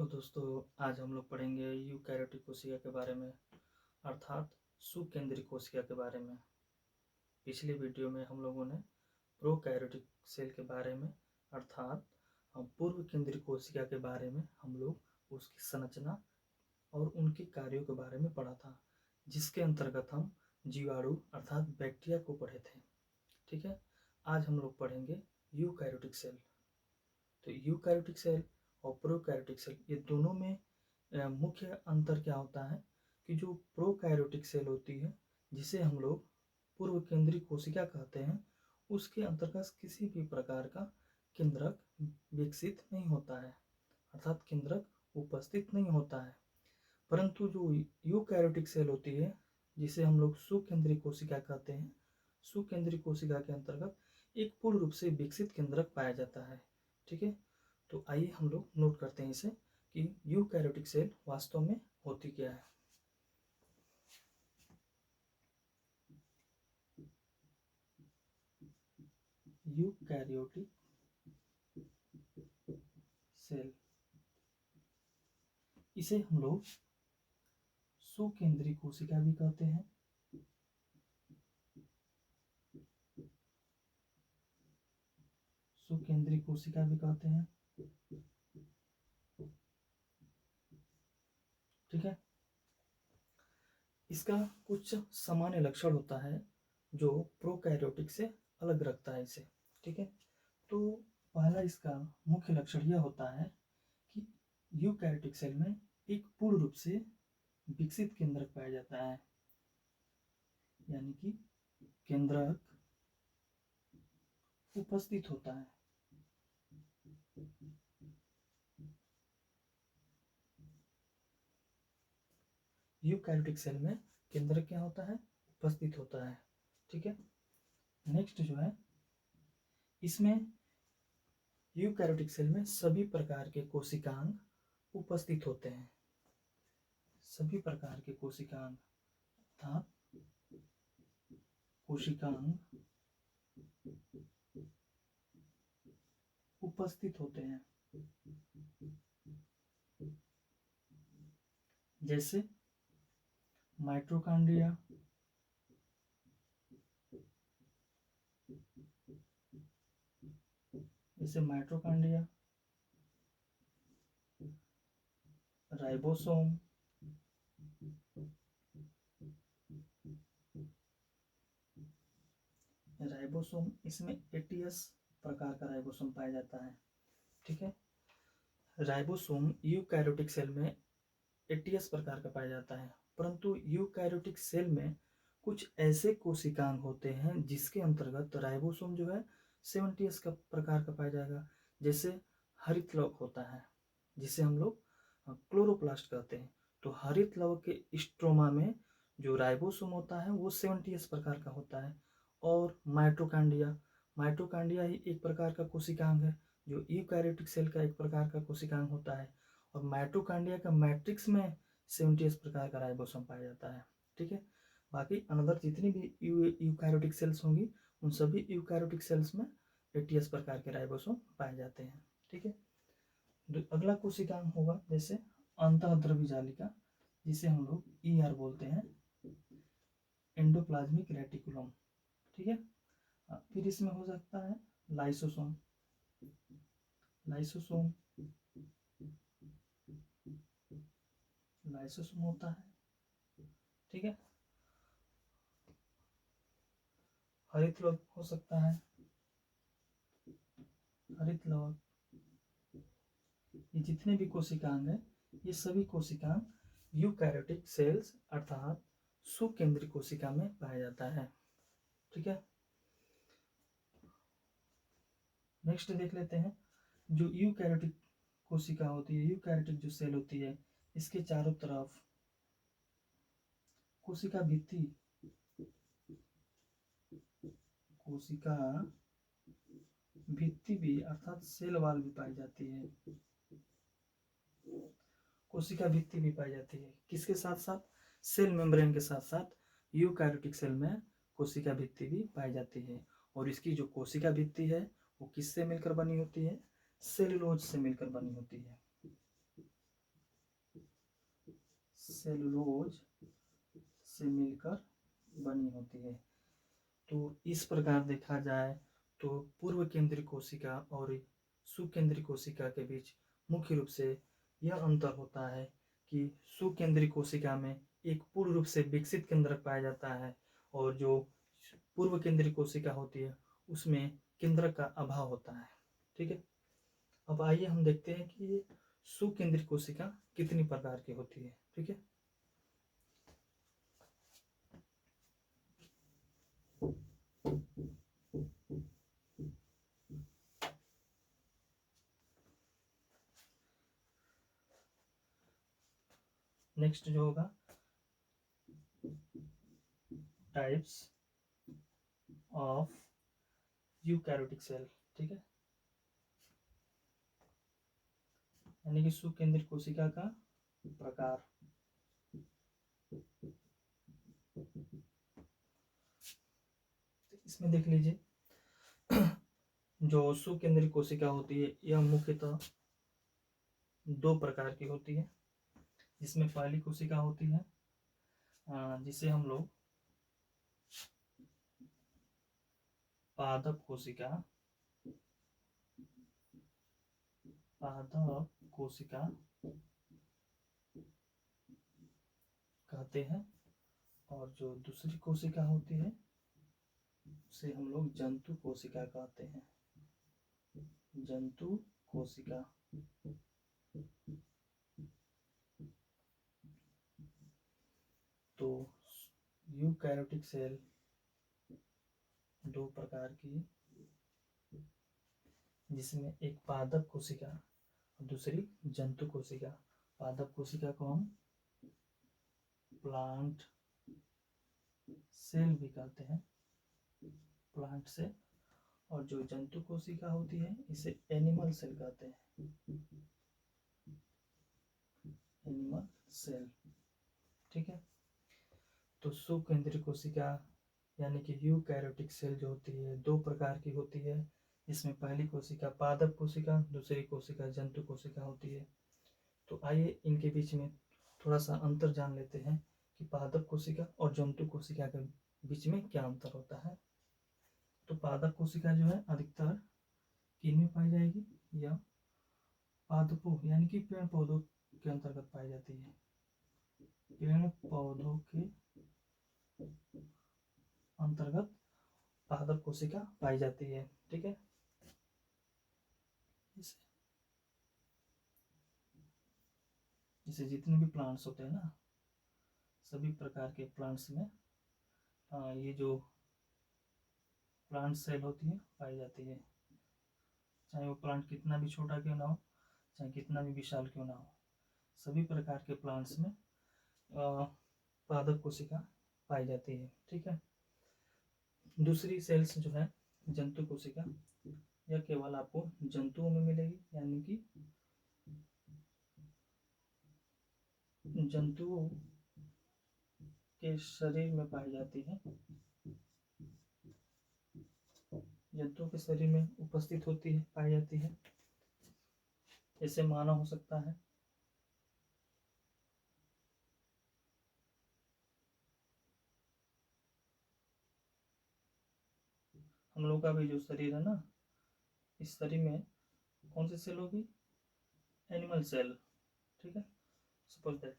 दोस्तों, आज हम लोग पढ़ेंगे यूकैरियोटिक कोशिका के बारे में, अर्थात सुकेंद्रीय कोशिका के बारे में। पिछले वीडियो में हम लोगों ने प्रोकैरियोटिक सेल के बारे में, अर्थात पूर्व केंद्रीय कोशिका के बारे में हम लोग उसकी संरचना और उनके कार्यों के बारे में पढ़ा था, जिसके अंतर्गत हम जीवाणु अर्थात बैक्टीरिया को पढ़े थे। ठीक है, आज हम लोग पढ़ेंगे यूकैरियोटिक सेल। तो यूकैरियोटिक सेल और प्रोकैरियोटिक सेल, ये दोनों में मुख्य अंतर क्या होता है कि जो प्रोकैरियोटिक सेल होती है, जिसे हम लोग पूर्व केंद्रीय कोशिका कहते हैं, उसके अंतर्गत किसी भी प्रकार का केंद्रक विकसित नहीं होता है, अर्थात केंद्रक उपस्थित नहीं होता है। परंतु जो यूकैरियोटिक सेल होती है, जिसे हम लोग सुकेंद्रीय कोशिका कहते हैं, सुकेंद्रीय कोशिका के अंतर्गत एक पूर्ण रूप से विकसित केंद्रक पाया जाता है। ठीक है, तो आइए हम लोग नोट करते हैं इसे कि यूकैरियोटिक सेल वास्तव में होती क्या है। यूकैरियोटिक सेल, इसे हम लोग सुकेंद्रीय कोशिका भी कहते हैं, सुकेंद्रीय कोशिका भी कहते हैं। ठीक है, इसका कुछ सामान्य लक्षण होता है जो प्रोकैरियोटिक से अलग रखता है इसे। ठीक है, तो पहला इसका मुख्य लक्षण यह होता है कि यूकैरियोटिक सेल में एक पूर्ण रूप से विकसित केंद्रक पाया जाता है, यानी कि केंद्रक उपस्थित होता है। यूकैरियोटिक सेल में केंद्रक क्या होता है? उपस्थित होता है। ठीक है, नेक्स्ट जो है, इसमें यूकैरियोटिक सेल में सभी प्रकार के कोशिकांग उपस्थित होते हैं, सभी प्रकार के कोशिकांग अर्थात कोशिकांग उपस्थित होते हैं, जैसे माइटोकॉन्ड्रिया, राइबोसोम, इसमें 80s प्रकार का राइबोसोम पाया जाता है। ठीक है, राइबोसोम यूकैरियोटिक सेल में 80s प्रकार का पाया जाता है, परंतु यूकैरियोटिक सेल में कुछ ऐसे कोशिकांग होते हैं जिसके अंतर्गत राइबोसोम जो है 70s का प्रकार का पाया जाएगा। जैसे हरित लवक होता है, जिसे हम लोग क्लोरोप्लास्ट कहते हैं। तो हरित लवक के स्ट्रोमा में जो राइबोसोम होता है वो 70s प्रकार का होता है। और माइटोकॉन्ड्रिया ही एक प्रकार का कोशिकांग है, जो यूकैरियोटिक सेल का एक प्रकार का कोशिकांग होता है। और माइटोकॉन्ड्रिया का मैट्रिक्स में 70s प्रकार का राइबोसोम पाया जाता है। ठीक है, बाकी अनदर जितनी भी यूकैरियोटिक सेल्स होंगी, उन सभी यूकैरियोटिक सेल्स में 80s प्रकार के राइबोसोम पाए जाते हैं। ठीक है, अगला कोशिकांग होगा जैसे अंतःद्रव्य जालिका, जिसे हम लोग ER बोलते हैं, एंडोप्लाज्मिक रेटिकुलम। ठीक है, फिर इसमें हो सकता है लाइसोसोम, लाइसोसोम होता है। ठीक है, हरित लवक हो सकता है, हरित लवक। ये जितने भी कोशिकांग हैं, ये सभी कोशिकांग यूकैरियोटिक सेल्स अर्थात सुकेंद्रीय कोशिका में पाया जाता है। ठीक है, नेक्स्ट देख लेते हैं, जो यूकैरियोटिक कोशिका होती है, यूकैरियोटिक जो सेल होती है, इसके चारों तरफ कोशिका भित्ति भी अर्थात सेल वॉल भी पाई जाती है, कोशिका भित्ति भी पाई जाती है। किसके साथ साथ? सेल मेम्ब्रेन के साथ साथ यूकैरियोटिक सेल में कोशिका भित्ति भी पाई जाती है। और इसकी जो कोशिका भित्ति है वो किससे मिलकर बनी होती है? सेलुलोज से मिलकर बनी होती है। सेलुलोज से मिलकर बनी होती है। तो इस प्रकार देखा जाए तो पूर्व केंद्रीय कोशिका और सुकेंद्रीय कोशिका के बीच मुख्य रूप से यह अंतर होता है कि सुकेंद्रीय कोशिका में एक पूर्ण रूप से विकसित केंद्रक पाया जाता है और जो पूर्व केंद्रीय कोशिका होती है उसमें केंद्रक का अभाव होता है। ठीक है, अब आइए हम देखते हैं कि ये सुकेंद्रीय कोशिका कितनी प्रकार की होती है। ठीक है, नेक्स्ट जो होगा टाइप्स ऑफ यूकैरियोटिक सेल। ठीक है, यानी कि सुकेंद्रीय कोशिका का प्रकार। इसमें देख लीजिए जो सुकेंद्रीय कोशिका होती है यह मुख्यतः दो प्रकार की होती है, जिसमें पहली कोशिका होती है जिसे हम लोग पादप कोशिका कहते हैं, और जो दूसरी कोशिका होती है उसे हम लोग जंतु कोशिका कहते हैं, जंतु कोशिका। तो यूकैरियोटिक सेल दो प्रकार की, जिसमें एक पादप कोशिका और दूसरी जंतु कोशिका। पादप कोशिका को हम प्लांट सेल भी कहते हैं, प्लांट सेल, और जो जंतु कोशिका होती है इसे एनिमल सेल कहते हैं, एनिमल सेल। ठीक है, तो सुकेंद्रीय कोशिका यानी कि यूकैरियोटिक सेल जो होती है दो प्रकार की होती है, इसमें पहली कोशिका पादप कोशिका, दूसरी कोशिका जंतु कोशिका होती है। तो आइए इनके बीच में थोड़ा सा अंतर जान लेते हैं कि पादप कोशिका और जंतु कोशिका के बीच में क्या अंतर होता है। तो पादप कोशिका जो है अधिकतर किन में पाई जाएगी, या पादपों यानी कि पेड़ पौधों के अंतर्गत पाई जाती है, पेड़ पौधों के अंतर्गत पादप कोशिका पाई जाती है। ठीक है, जैसे जितने भी प्लांट्स होते हैं ना, सभी प्रकार के प्लांट्स में ये जो प्लांट सेल होती है पाई जाती है, चाहे वो प्लांट कितना भी छोटा क्यों ना हो, चाहे कितना भी विशाल क्यों ना हो, सभी प्रकार के प्लांट्स में पादप कोशिका पाई जाती है। ठीक है, दूसरी सेल्स जो है जंतु कोशिका, यह केवल आपको जंतुओं में मिलेगी, यानी कि जंतुओं के शरीर में पाई जाती है, जंतुओं के शरीर में उपस्थित होती है, पाई जाती है। जैसे मानव हो सकता है, हम लोग का भी जो शरीर है ना, इस शरीर में कौन सी सेल होगी, एनिमल सेल। ठीक है, सपोज दैट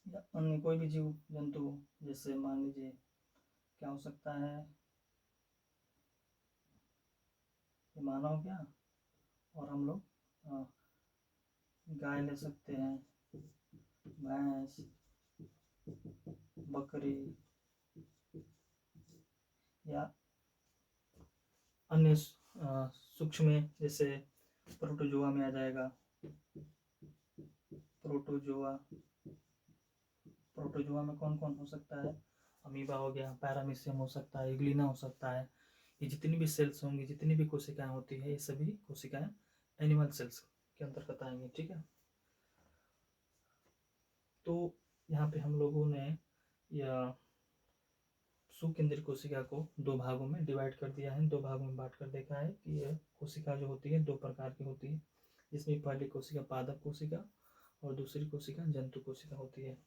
या अन्य कोई भी जीव जंतु, जैसे मान लीजिए क्या हो सकता है, ये मानव हो गया, और हम लोग गाय ले सकते हैं, भैंस, बकरी, या अन्य सूक्ष्म जैसे प्रोटोजोआ में आ जाएगा, प्रोटोजोआ में कौन कौन हो सकता है, अमीबा हो गया, पैरामीशियम हो सकता है, इग्लिना हो सकता है। ये जितनी भी सेल्स होंगी, जितनी भी कोशिकाएं होती है, ये सभी कोशिकाएं एनिमल सेल्स के अंतर्गत आएंगी। ठीक है, तो यहाँ पे हम लोगों ने यह सुकेंद्रीय कोशिका को दो भागों में डिवाइड कर दिया है, दो भागों में बांट कर देखा है कि यह कोशिका जो होती है दो प्रकार की होती है, जिसमें पहली कोशिका पादप कोशिका और दूसरी कोशिका जंतु कोशिका होती है।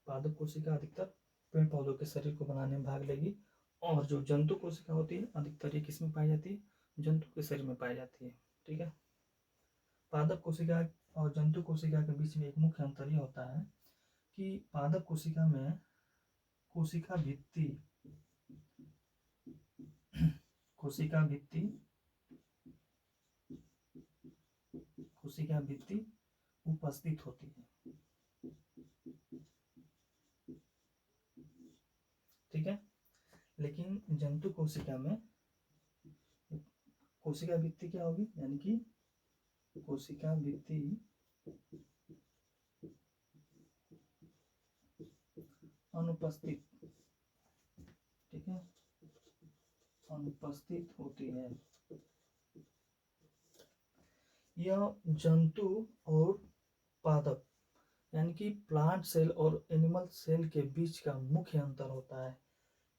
पादप कोशिका अधिकतर पेड़ पौधों के शरीर को बनाने में भाग लेगी, और जो जंतु कोशिका होती है अधिकतर ये किस में पाई जाती है, जंतु के शरीर में पाई जाती है। ठीक है। पादप कोशिका और जंतु कोशिका के बीच में एक मुख्य अंतर यह होता है कि पादप कोशिका में कोशिका भित्ति उपस्थित होती है। ठीक है। लेकिन जंतु कोशिका में कोशिका भित्ति क्या होगी, यानी कि कोशिका भित्ति अनुपस्थित, ठीक है, अनुपस्थित होती है। यह जंतु और पादप यानी कि प्लांट सेल और एनिमल सेल के बीच का मुख्य अंतर होता है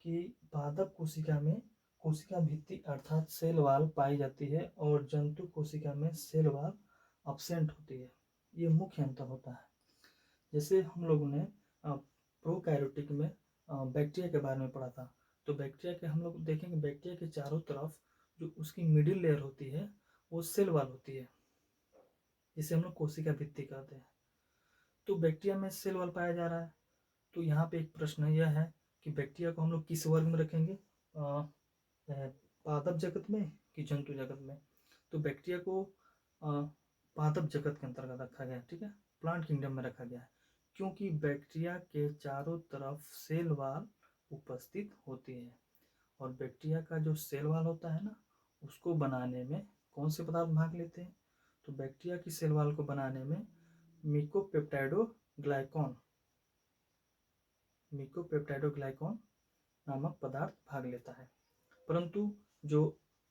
कि पादप कोशिका में कोशिका भित्ति अर्थात सेल वॉल पाई जाती है और जंतु कोशिका में सेल वॉल अब्सेंट होती है। ये मुख्य अंतर होता है। जैसे हम लोगों ने प्रोकैरियोटिक में बैक्टीरिया के बारे में पढ़ा था, तो बैक्टीरिया के हम लोग देखेंगे बैक्टीरिया के चारों तरफ जो उसकी मिडिल लेयर होती है वो सेल वॉल होती है, जिसे हम लोग कोशिका भित्ति कहते हैं। तो बैक्टीरिया में सेल वॉल पाया जा रहा है, तो यहाँ पे एक प्रश्न यह है कि बैक्टीरिया को हम लोग किस वर्ग में रखेंगे, पादप जगत में कि जंतु जगत में। तो बैक्टीरिया को पादप जगत के अंतर्गत रखा गया है। ठीक है, प्लांट किंगडम में रखा गया है, क्योंकि बैक्टीरिया के चारों तरफ सेल वॉल उपस्थित होती है। और बैक्टीरिया का जो सेल वॉल होता है ना, उसको बनाने में कौन से पदार्थ भाग लेते हैं, तो बैक्टीरिया की सेल वॉल को बनाने में मिकोपेप्टाइडोग्लाइकॉन नामक पदार्थ भाग लेता है। परंतु जो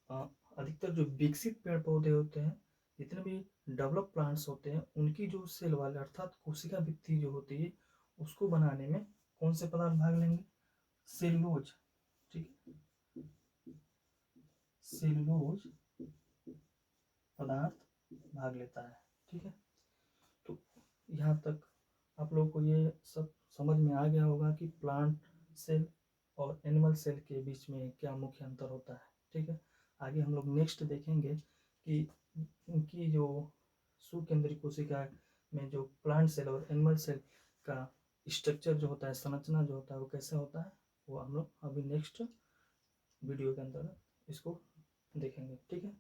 अधिकतर जो विकसित पेड़ पौधे होते हैं, जितने भी डेवलप प्लांट्स होते हैं, उनकी जो सेल वॉल अर्थात कोशिका भित्ति जो होती है उसको बनाने में कौन से पदार्थ भाग लेंगे, सेलुलोज। ठीक है, सेलुलोज पदार्थ भाग लेता है। ठीक है, तो यहाँ तक आप लोगों को ये सब समझ में आ गया होगा कि प्लांट सेल और एनिमल सेल के बीच में क्या मुख्य अंतर होता है। ठीक है, आगे हम लोग नेक्स्ट देखेंगे कि उनकी जो सुकेंद्रीय कोशिका में जो प्लांट सेल और एनिमल सेल का स्ट्रक्चर जो होता है, संरचना जो होता है वो कैसे होता है, वो हम लोग अभी नेक्स्ट वीडियो के अंदर इसको देखेंगे। ठीक है।